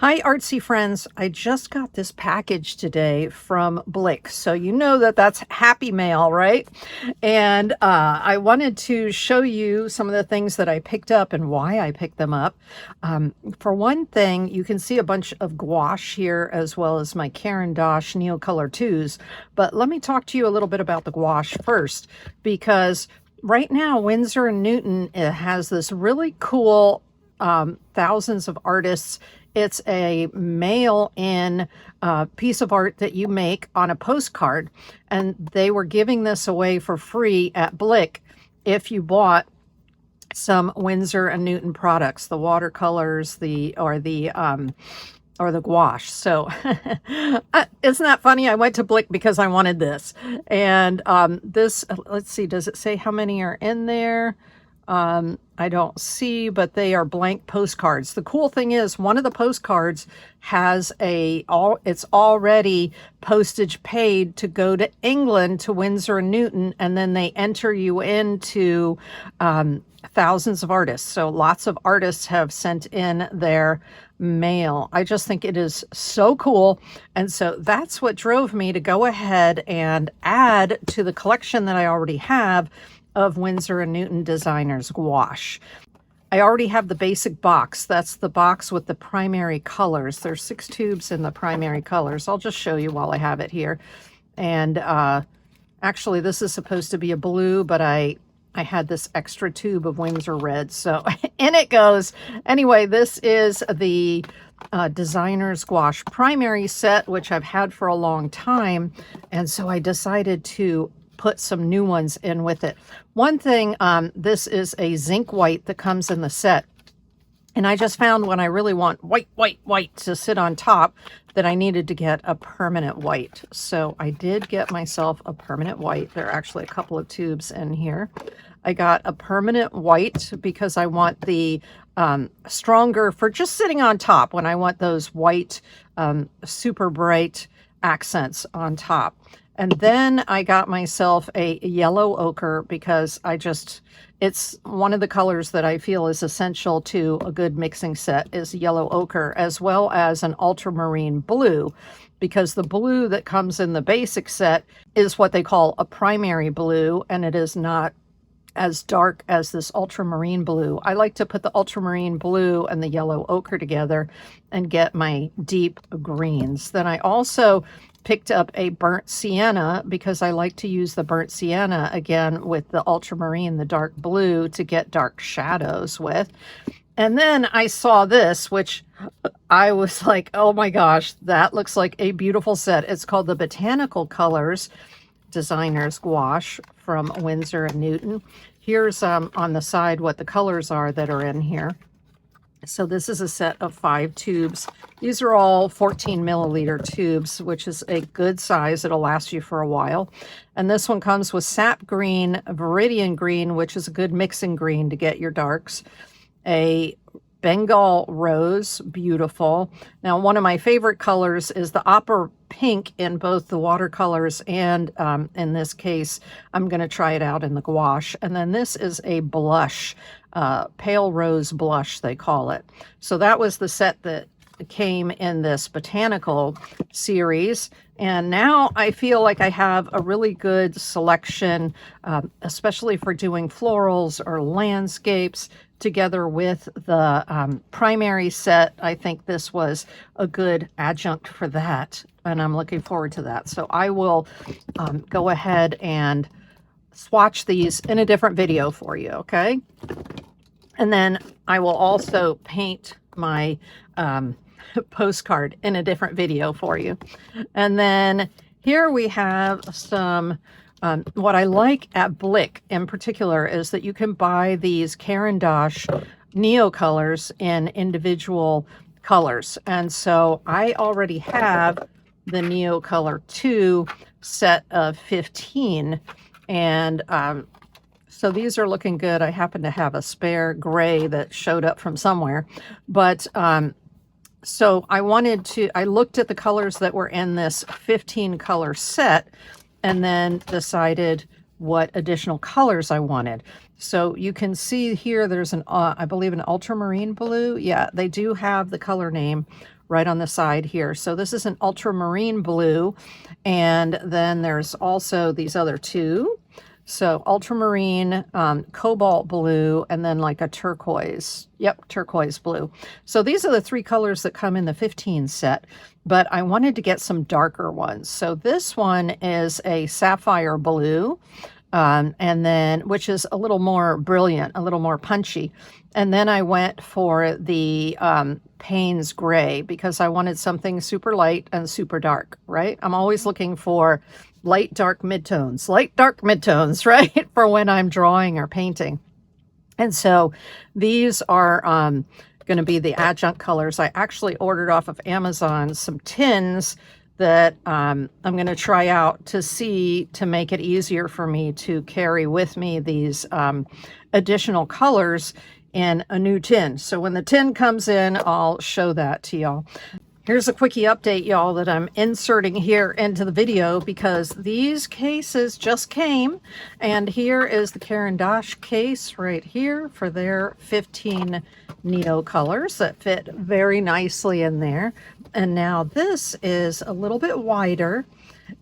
Hi, artsy friends. I just got this package today from Blick. So you know that that's happy mail, right? And I wanted to show you some of the things that I picked up and why I picked them up. For one thing, you can see a bunch of gouache here as well as my Caran Neocolor IIs. But let me talk to you a little bit about the gouache first, because right now Winsor Newton has this really cool thousands of artists. It's a mail-in piece of art that you make on a postcard, and they were giving this away for free at Blick if you bought some Winsor and Newton products, the watercolors, or the gouache. So isn't that funny? I went to Blick because I wanted this, and this. Let's see. Does it say how many are in there? I don't see, but they are blank postcards. The cool thing is one of the postcards has it's already postage paid to go to England to Winsor and Newton, and then they enter you into thousands of artists. So lots of artists have sent in their mail. I just think it is so cool. And so that's what drove me to go ahead and add to the collection that I already have of Winsor & Newton designers gouache. I already have the basic box. That's the box with the primary colors. There's 6 tubes in the primary colors. I'll just show you while I have it here. And actually this is supposed to be a blue, but I had this extra tube of Winsor red, so in it goes. Anyway, this is the designer's gouache primary set, which I've had for a long time, and so I decided to put some new ones in with it. One thing, this is a zinc white that comes in the set, and I just found when I really want white to sit on top that I needed to get a permanent white. So I did get myself a permanent white. There are actually a couple of tubes in here. I got a permanent white because I want the stronger for just sitting on top when I want those white, super bright accents on top. And then I got myself a yellow ochre because it's one of the colors that I feel is essential to a good mixing set is yellow ochre, as well as an ultramarine blue, because the blue that comes in the basic set is what they call a primary blue, and it is not as dark as this ultramarine blue. I like to put the ultramarine blue and the yellow ochre together and get my deep greens. Then I also picked up a burnt sienna because I like to use the burnt sienna again with the ultramarine, the dark blue, to get dark shadows with. And then I saw this, which I was like, oh my gosh, that looks like a beautiful set. It's called the Botanical Colors Designers Gouache from Winsor & Newton. Here's on the side what the colors are that are in here. So this is a set of 5 tubes. These are all 14 milliliter tubes, which is a good size. It'll last you for a while. And this one comes with sap green, viridian green, which is a good mixing green to get your darks, a Bengal rose, beautiful. Now, one of my favorite colors is the opera pink in both the watercolors and in this case, I'm going to try it out in the gouache. And then this is a blush, pale rose blush, they call it. So that was the set that came in this botanical series. And now I feel like I have a really good selection, especially for doing florals or landscapes, together with the primary set. I think this was a good adjunct for that, and I'm looking forward to that. So I will go ahead and swatch these in a different video for you, okay? And then I will also paint my postcard in a different video for you. And then here we have some what I like at Blick in particular is that you can buy these Caran Neocolors in individual colors. And so I already have the Neocolor II set of 15. And so these are looking good. I happen to have a spare gray that showed up from somewhere. But so I looked at the colors that were in this 15 color set and then decided what additional colors I wanted. So you can see here there's an, I believe an ultramarine blue. Yeah, they do have the color name right on the side here. So this is an ultramarine blue. And then there's also these other two. So ultramarine, cobalt blue, and then like a turquoise. Yep, turquoise blue. So these are the three colors that come in the 15 set, but I wanted to get some darker ones. So this one is a sapphire blue, and then, which is a little more brilliant, a little more punchy. And then I went for the Payne's gray because I wanted something super light and super dark, right? I'm always looking for light, dark midtones, right? For when I'm drawing or painting. And so these are going to be the adjunct colors. I actually ordered off of Amazon some tins that I'm going to try out to make it easier for me to carry with me these additional colors in a new tin. So when the tin comes in, I'll show that to y'all. Here's a quickie update, y'all, that I'm inserting here into the video because these cases just came. And here is the Caran case right here for their 15 Neocolors that fit very nicely in there. And now this is a little bit wider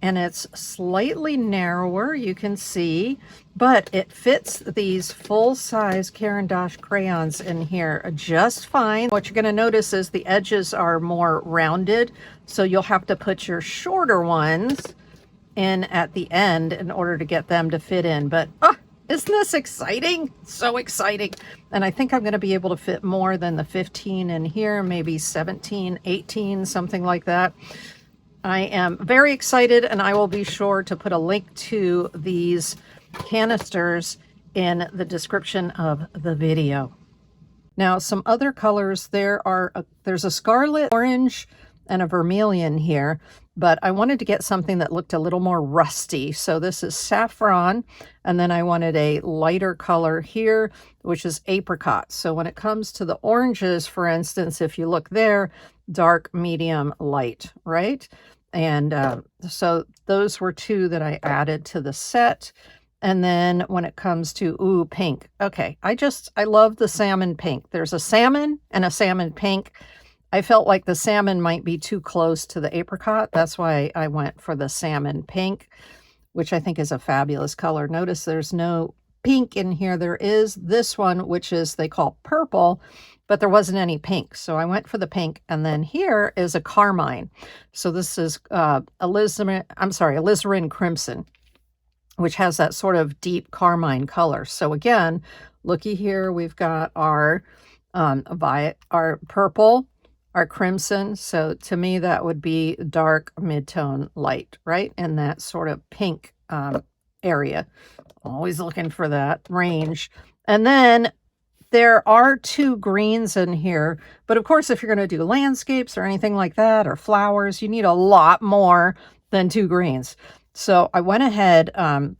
and it's slightly narrower, you can see, but it fits these full-size Caran crayons in here just fine. What you're going to notice is the edges are more rounded, so you'll have to put your shorter ones in at the end in order to get them to fit in. But isn't this exciting? So exciting. And I think I'm going to be able to fit more than the 15 in here, maybe 17, 18, something like that. I am very excited, and I will be sure to put a link to these canisters in the description of the video. Now, some other colors, there's a scarlet, orange, and a vermilion here, but I wanted to get something that looked a little more rusty. So this is saffron, and then I wanted a lighter color here, which is apricot. So when it comes to the oranges, for instance, if you look there, dark, medium, light, right? And so those were two that I added to the set. And then when it comes to, pink. Okay, I love the salmon pink. There's a salmon and a salmon pink. I felt like the salmon might be too close to the apricot. That's why I went for the salmon pink, which I think is a fabulous color. Notice there's no pink in here. There is this one, which is they call purple, but there wasn't any pink. So I went for the pink. And then here is a carmine. So this is alizarin crimson, which has that sort of deep carmine color. So again, looky here, we've got our our purple, our crimson. So to me, that would be dark, mid-tone, light, right? In that sort of pink area. Always looking for that range. And then there are two greens in here, but of course, if you're going to do landscapes or anything like that, or flowers, you need a lot more than two greens. So I went ahead,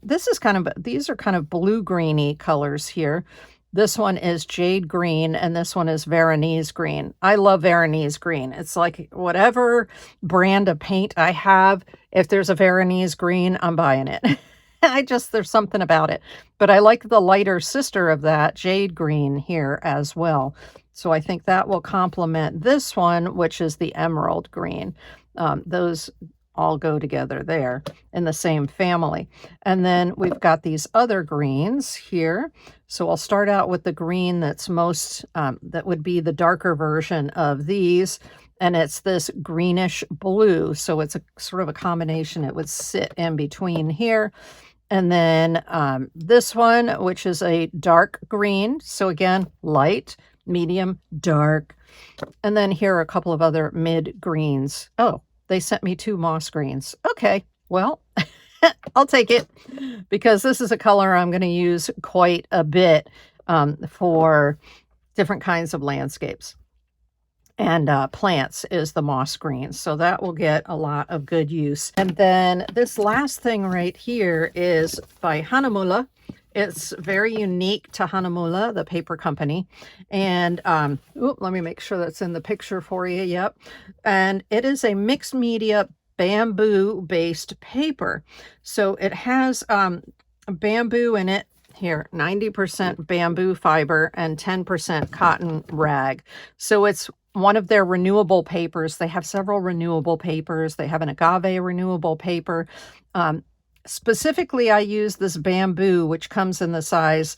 these are kind of blue-greeny colors here. This one is jade green, and this one is Veronese green. I love Veronese green. It's like whatever brand of paint I have, if there's a Veronese green, I'm buying it. There's something about it. But I like the lighter sister of that, jade green, here as well. So I think that will complement this one, which is the emerald green. Those all go together there in the same family. And then we've got these other greens here. So I'll start out with the green that's that would be the darker version of these. And it's this greenish blue. So it's a sort of a combination. It would sit in between here. And then this one, which is a dark green. So again, light, medium, dark. And then here are a couple of other mid greens. Oh, they sent me two moss greens. Okay, well, I'll take it because this is a color I'm going to use quite a bit for different kinds of landscapes. And plants is the moss green. So that will get a lot of good use. And then this last thing right here is by Hanamulla. It's very unique to Hanamulla, the paper company. And let me make sure that's in the picture for you. Yep. And it is a mixed media bamboo based paper. So it has bamboo in it. here, 90% bamboo fiber and 10% cotton rag. So it's one of their renewable papers. They have several renewable papers. They have an agave renewable paper. Specifically, I use this bamboo, which comes in the size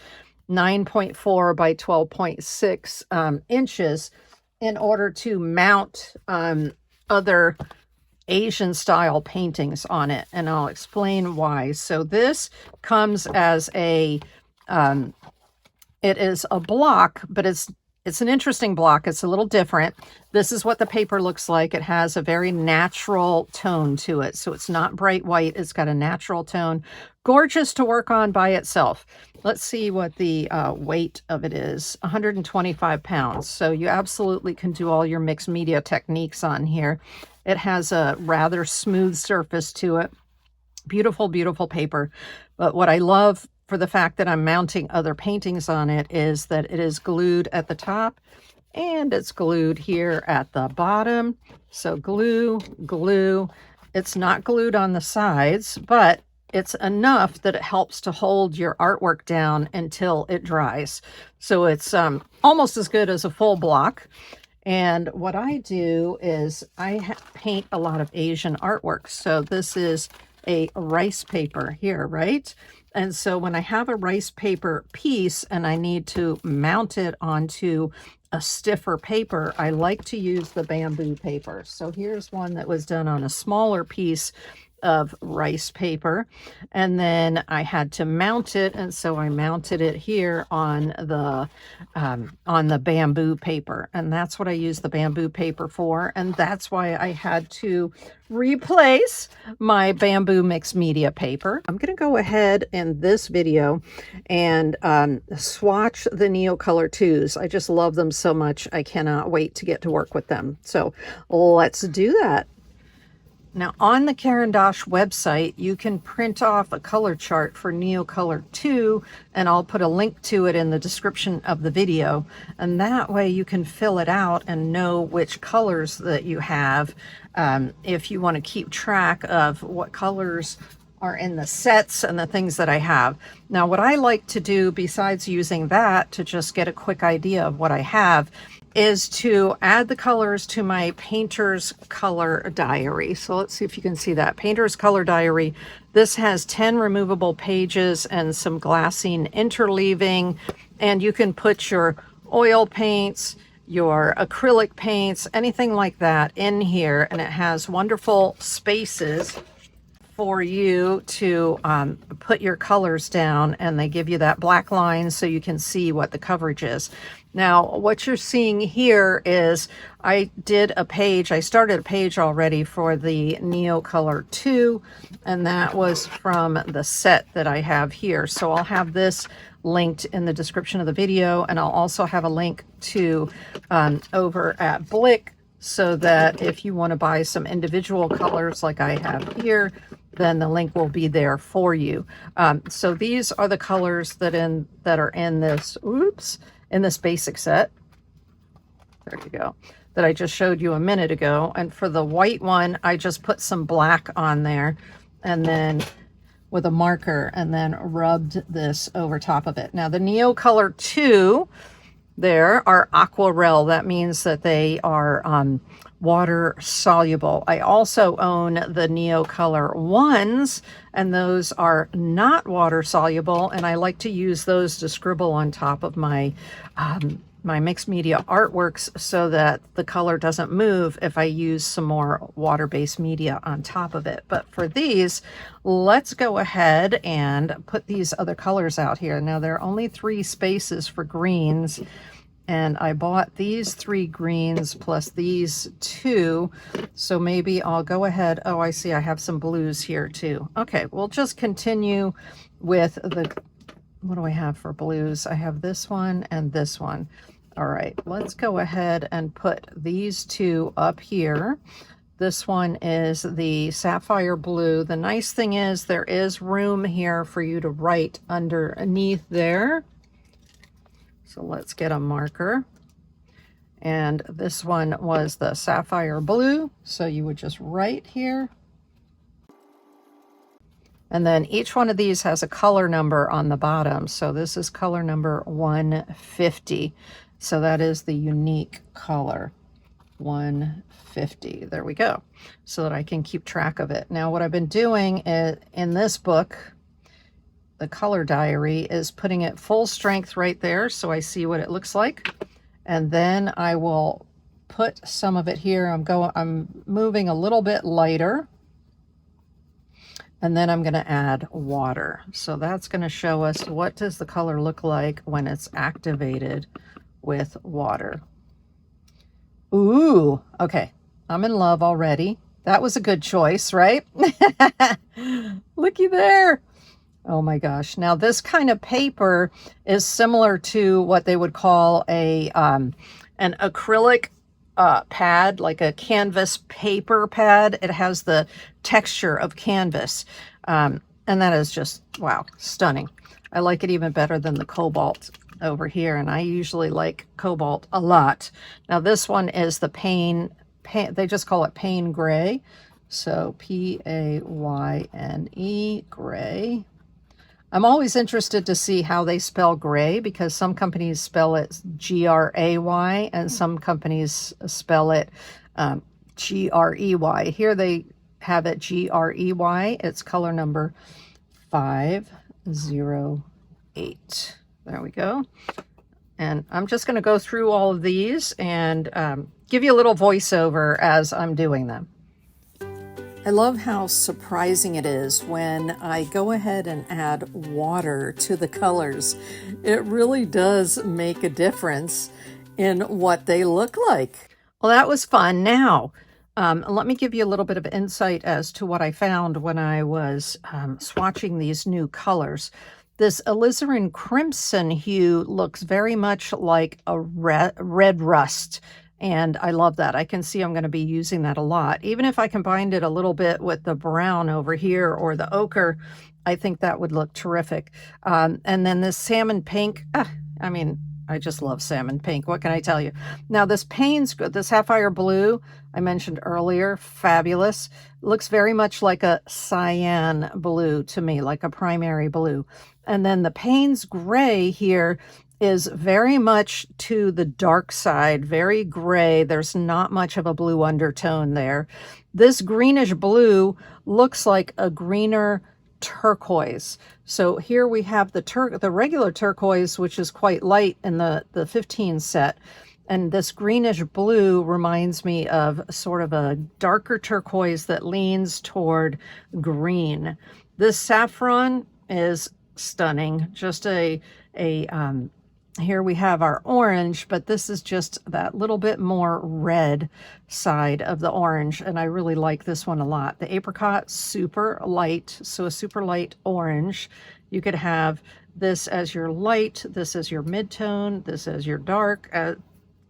9.4 by 12.6 inches, in order to mount other Asian style paintings on it, and I'll explain why. So this comes as a it is a block, but it's an interesting block. It's a little different. This is what the paper looks like. It has a very natural tone to it. So it's not bright white. It's got a natural tone. Gorgeous to work on by itself. Let's see what the weight of it is. 125 pounds. So you absolutely can do all your mixed media techniques on here. It has a rather smooth surface to it. Beautiful, beautiful paper. But what I love for the fact that I'm mounting other paintings on it is that it is glued at the top and it's glued here at the bottom. So glue, glue. It's not glued on the sides, but it's enough that it helps to hold your artwork down until it dries. So it's almost as good as a full block. And what I do is I paint a lot of Asian artwork. So this is a rice paper here, right? And so when I have a rice paper piece and I need to mount it onto a stiffer paper, I like to use the bamboo paper. So here's one that was done on a smaller piece of rice paper, and then I had to mount it, and so I mounted it here on the bamboo paper, and that's what I use the bamboo paper for, and that's why I had to replace my bamboo mixed media paper. I'm going to go ahead in this video and swatch the Neocolor IIs. I just love them so much. I cannot wait to get to work with them. So let's do that. Now, on the Caran website, you can print off a color chart for Neocolor II, and I'll put a link to it in the description of the video. And that way you can fill it out and know which colors that you have, if you want to keep track of what colors are in the sets and the things that I have. Now, what I like to do, besides using that to just get a quick idea of what I have, is to add the colors to my painter's color diary. So let's see if you can see that. Painter's color diary. This has 10 removable pages and some glassine interleaving, and you can put your oil paints, your acrylic paints, anything like that in here, and it has wonderful spaces for you to put your colors down, and they give you that black line so you can see what the coverage is. Now, what you're seeing here is I started a page already for the Neocolor II, and that was from the set that I have here. So I'll have this linked in the description of the video, and I'll also have a link to over at Blick, so that if you want to buy some individual colors like I have here, then the link will be there for you. So these are the colors that are in this, in this basic set. There you go. That I just showed you a minute ago. And for the white one, I just put some black on there, and then with a marker, and then rubbed this over top of it. Now the Neocolor II, there are aquarelle. That means that they are water soluble. I also own the Neocolor ones, and those are not water soluble, and I like to use those to scribble on top of my my mixed media artworks so that the color doesn't move if I use some more water-based media on top of it. But for these, let's go ahead and put these other colors out here. Now, there are only 3 spaces for greens, and I bought these 3 greens plus these 2, so maybe I'll go ahead. Oh, I see I have some blues here too. Okay, we'll just continue with the, what do I have for blues? I have this one and this one. All right, let's go ahead and put these 2 up here. This one is the sapphire blue. The nice thing is there is room here for you to write underneath there. So let's get a marker. And this one was the sapphire blue. So you would just write here. And then each one of these has a color number on the bottom. So this is color number 150. So that is the unique color, 150. There we go. So that I can keep track of it. Now what I've been doing in this book, the color diary, is putting it full strength right there so I see what it looks like. And then I will put some of it here. I'm moving a little bit lighter. And then I'm going to add water. So that's going to show us what does the color look like when it's activated with water. Ooh, okay. I'm in love already. That was a good choice, right? Looky there. Oh my gosh. Now this kind of paper is similar to what they would call an acrylic pad, like a canvas paper pad. It has the texture of canvas. And that is just, wow, stunning. I like it even better than the cobalt over here. And I usually like cobalt a lot. Now this one is the pain, they just call it pain gray. So Payne gray. I'm always interested to see how they spell gray, because some companies spell it Gray and some companies spell it Grey. Here they have it Grey. It's color number 508. There we go. And I'm just going to go through all of these and give you a little voiceover as I'm doing them. I love how surprising it is when I go ahead and add water to the colors. It really does make a difference in what they look like. Well, that was fun. Now, let me give you a little bit of insight as to what I found when I was swatching these new colors. This alizarin crimson hue looks very much like a red rust. And I love that. I can see I'm going to be using that a lot. Even if I combined it a little bit with the brown over here or the ochre, I think that would look terrific. And then this salmon pink, I mean, I just love salmon pink. What can I tell you? Now this sapphire blue I mentioned earlier, fabulous. Looks very much like a cyan blue to me, like a primary blue. And then the Payne's gray here is very much to the dark side, very gray. There's not much of a blue undertone there. This greenish blue looks like a greener turquoise. So here we have the regular turquoise, which is quite light in the 15 set. And this greenish blue reminds me of sort of a darker turquoise that leans toward green. This saffron is stunning. Just here we have our orange, but this is just that little bit more red side of the orange, and I really like this one a lot. The apricot, super light, so a super light orange. You could have this as your light, this as your mid-tone, this as your dark,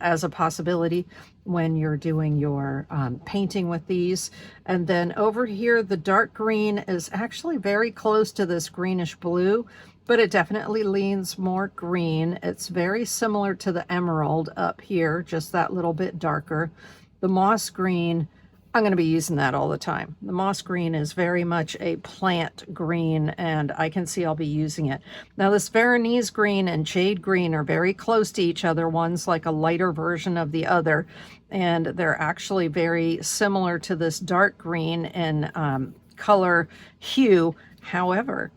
as a possibility when you're doing your painting with these. And then over here, the dark green is actually very close to this greenish blue, but it definitely leans more green. It's very similar to the emerald up here, just that little bit darker. The moss green, I'm going to be using that all the time. The moss green is very much a plant green, and I can see I'll be using it. Now this Veronese green and jade green are very close to each other. One's like a lighter version of the other, and they're actually very similar to this dark green in color hue. However,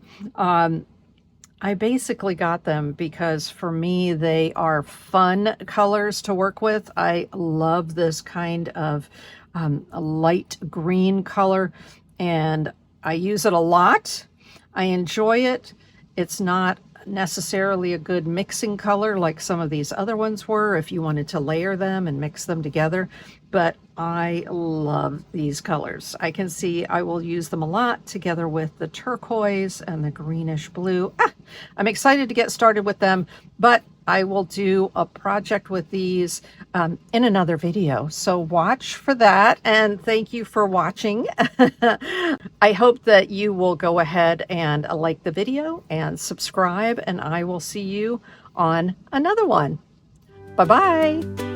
I basically got them because for me, they are fun colors to work with. I love this kind of a light green color, and I use it a lot. I enjoy it. It's not necessarily a good mixing color like some of these other ones were if you wanted to layer them and mix them together, but I love these colors. I can see I will use them a lot together with the turquoise and the greenish blue. I'm excited to get started with them, but I will do a project with these in another video. So watch for that, and thank you for watching. I hope that you will go ahead and like the video and subscribe, and I will see you on another one. Bye-bye.